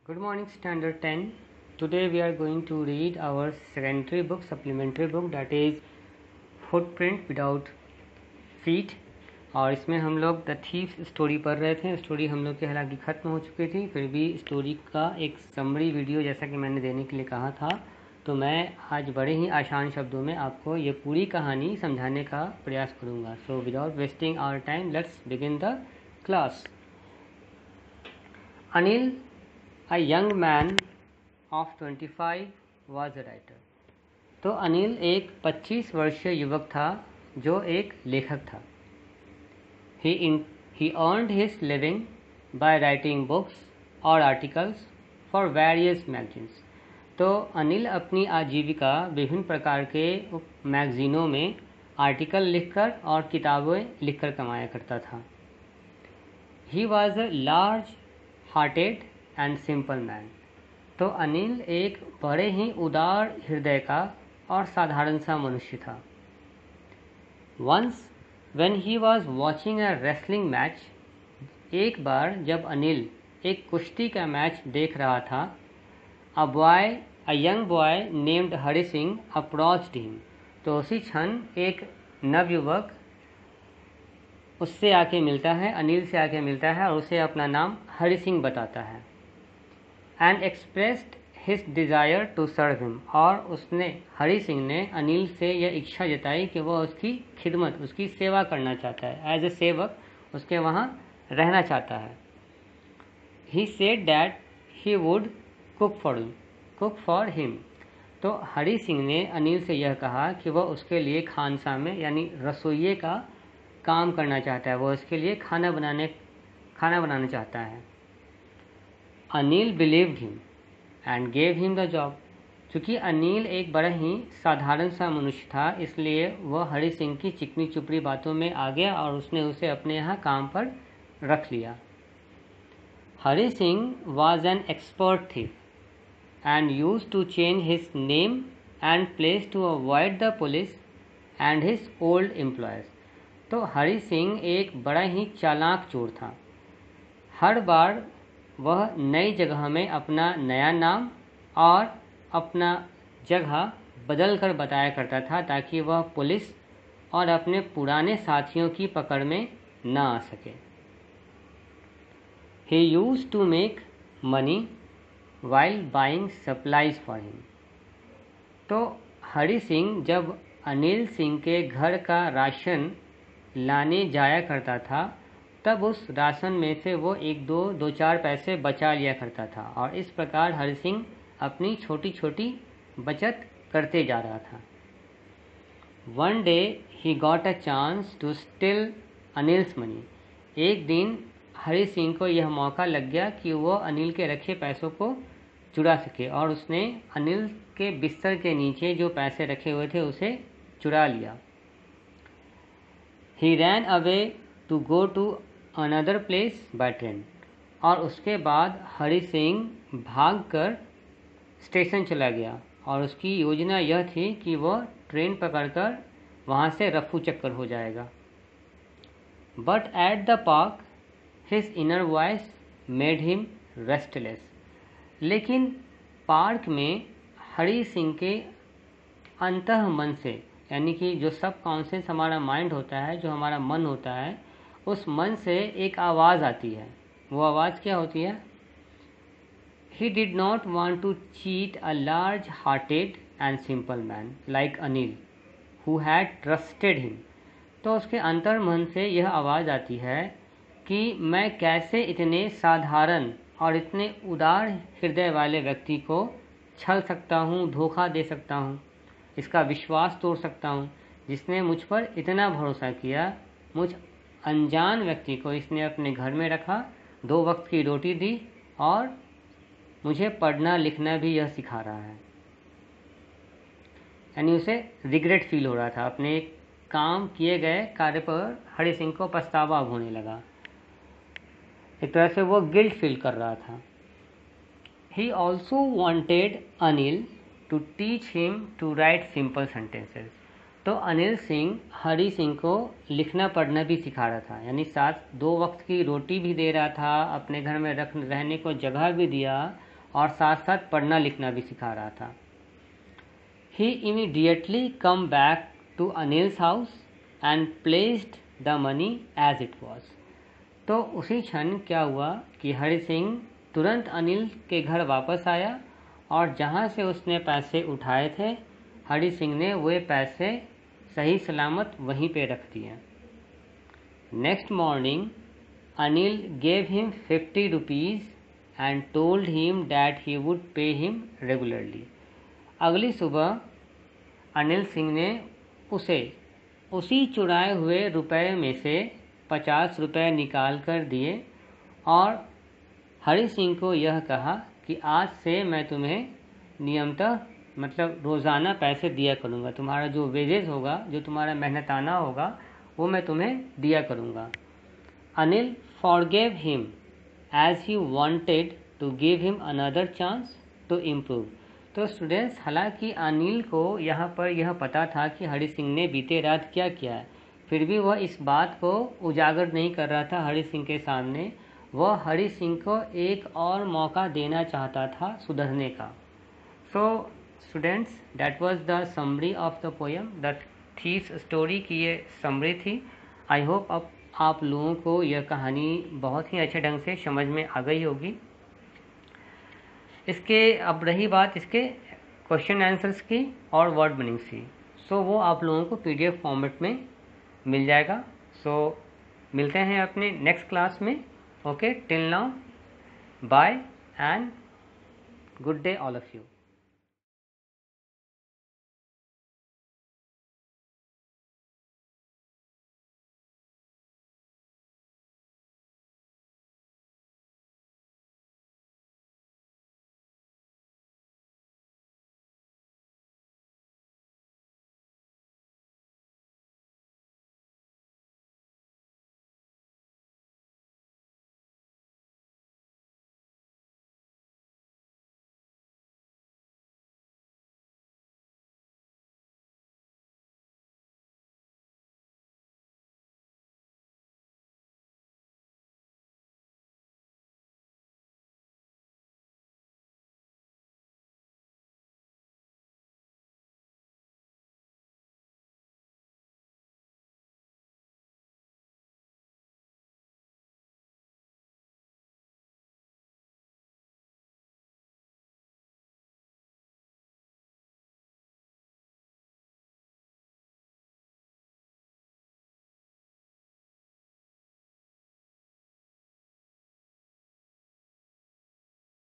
Good morning, Standard 10. Today we are going to read our secondary book, supplementary book, that is Footprint Without Feet. और इसमें हम लोग the thieves story पढ़ रहे थे। Story हम लोग की हालांकि ख़त्म हो चुकी थी, फिर भी स्टोरी का एक समरी वीडियो जैसा कि मैंने देने के लिए कहा था, तो मैं आज बड़े ही आसान शब्दों में आपको ये पूरी कहानी समझाने का प्रयास करूँगा। So without wasting our time let's begin the class. Anil, A young man of 25 was a writer. तो अनिल एक 25 वर्षीय युवक था जो एक लेखक था। He earned his living by writing books or articles for various magazines. तो अनिल अपनी आजीविका विभिन्न प्रकार के मैगजीनों में आर्टिकल लिखकर और किताबें लिखकर कमाया करता था। He was a large hearted and simple man. तो अनिल एक बड़े ही उदार हृदय का और साधारण सा मनुष्य था। Once when he was watching a wrestling match, एक बार जब अनिल एक कुश्ती का मैच देख रहा था, a young boy named Hari Singh approached him. तो उसी क्षण एक नवयुवक उससे आके मिलता है, अनिल से आके मिलता है और उसे अपना नाम हरि सिंह बताता है। And expressed his desire to serve him, और उसने हरि सिंह ने अनिल से यह इच्छा जताई कि वह उसकी खिदमत, उसकी सेवा करना चाहता है, एज ए सेवक उसके वहाँ रहना चाहता है। He said that he would cook for him. तो हरि सिंह ने अनिल से यह कहा कि वह उसके लिए खानसा में यानी रसोइये का काम करना चाहता है, वह उसके लिए खाना बनाना चाहता है। Anil believed him and gave him the job. चूँकि अनिल एक बड़ा ही साधारण सा मनुष्य था, इसलिए वह हरि सिंह की चिकनी चुपड़ी बातों में आ गया और उसने उसे अपने यहाँ काम पर रख लिया। Hari Singh was an expert thief and use to change his name and place to avoid the police and his old employers. तो हरि सिंह एक बड़ा ही चालाक चोर था। हर बार वह नई जगह में अपना नया नाम और अपना जगह बदल कर बताया करता था, ताकि वह पुलिस और अपने पुराने साथियों की पकड़ में न आ सके। He used to make money while buying supplies for him. तो हरि सिंह जब अनिल सिंह के घर का राशन लाने जाया करता था, तब उस राशन में से वो दो चार पैसे बचा लिया करता था, और इस प्रकार हरि सिंह अपनी छोटी छोटी बचत करते जा रहा था। One day he got a chance to steal Anil's money. एक दिन हरि सिंह को यह मौका लग गया कि वो अनिल के रखे पैसों को चुरा सके, और उसने अनिल के बिस्तर के नीचे जो पैसे रखे हुए थे उसे चुरा लिया। He ran away to go to another place by train. और उसके बाद हरि सिंह भागकर स्टेशन चला गया, और उसकी योजना यह थी कि वह ट्रेन पकड़कर वहाँ से रफू चक्कर हो जाएगा। But at the park his inner voice made him restless. लेकिन पार्क में हरि सिंह के अंतः मन से, यानी कि जो सब कॉन्शियस हमारा माइंड होता है, जो हमारा मन होता है, उस मन से एक आवाज़ आती है। वो आवाज़ क्या होती है? He did not want to cheat a large hearted and simple man like Anil who had trusted him. तो उसके अंतर मन से यह आवाज़ आती है कि मैं कैसे इतने साधारण और इतने उदार हृदय वाले व्यक्ति को छल सकता हूँ, धोखा दे सकता हूँ, इसका विश्वास तोड़ सकता हूँ, जिसने मुझ पर इतना भरोसा किया। मुझ अनजान व्यक्ति को इसने अपने घर में रखा, 2 वक्त की रोटी दी, और मुझे पढ़ना लिखना भी यह सिखा रहा है। यानी उसे रिग्रेट फील हो रहा था, अपने काम किए गए कार्य पर हरि सिंह को पछतावा होने लगा। एक तरह से वो गिल्ट फील कर रहा था। He also wanted Anil to teach him to write simple sentences. तो अनिल सिंह हरि सिंह को लिखना पढ़ना भी सिखा रहा था, यानी साथ 2 वक्त की रोटी भी दे रहा था, अपने घर में रहने को जगह भी दिया, और साथ साथ पढ़ना लिखना भी सिखा रहा था। He immediately come back to Anil's house and placed the money as it was. तो उसी क्षण क्या हुआ कि हरि सिंह तुरंत अनिल के घर वापस आया और जहाँ से उसने पैसे उठाए थे हरि सिंह ने वे पैसे सही सलामत वहीं पे रख दिए। Next morning Anil gave him 50 rupees and told him that he would pay him regularly. अगली सुबह अनिल सिंह ने उसे उसी चुराए हुए रुपए में से 50 रुपये निकाल कर दिए और हरि सिंह को यह कहा कि आज से मैं तुम्हें नियमतः मतलब रोज़ाना पैसे दिया करूँगा, तुम्हारा जो वेजेस होगा, जो तुम्हारा मेहनताना होगा वो मैं तुम्हें दिया करूँगा। Anil forgave him as he wanted to give him another chance to improve. तो स्टूडेंट्स, हालांकि अनिल को यहाँ पर यह पता था कि हरि सिंह ने बीते रात क्या किया है, फिर भी वह इस बात को उजागर नहीं कर रहा था हरि सिंह के सामने। वह हरि सिंह को एक और मौका देना चाहता था सुधरने का। So students, that was the summary of the poem, the these story की ये समरी थी। आई होप अब आप लोगों को यह कहानी बहुत ही अच्छे ढंग से समझ में आ गई होगी। इसके अब रही बात इसके क्वेश्चन आंसर्स की और वर्ड मीनिंग्स की, सो वो आप लोगों को PDF फॉर्मेट में मिल जाएगा। सो मिलते हैं अपने नेक्स्ट क्लास में। Okay, till now bye and good day all of you.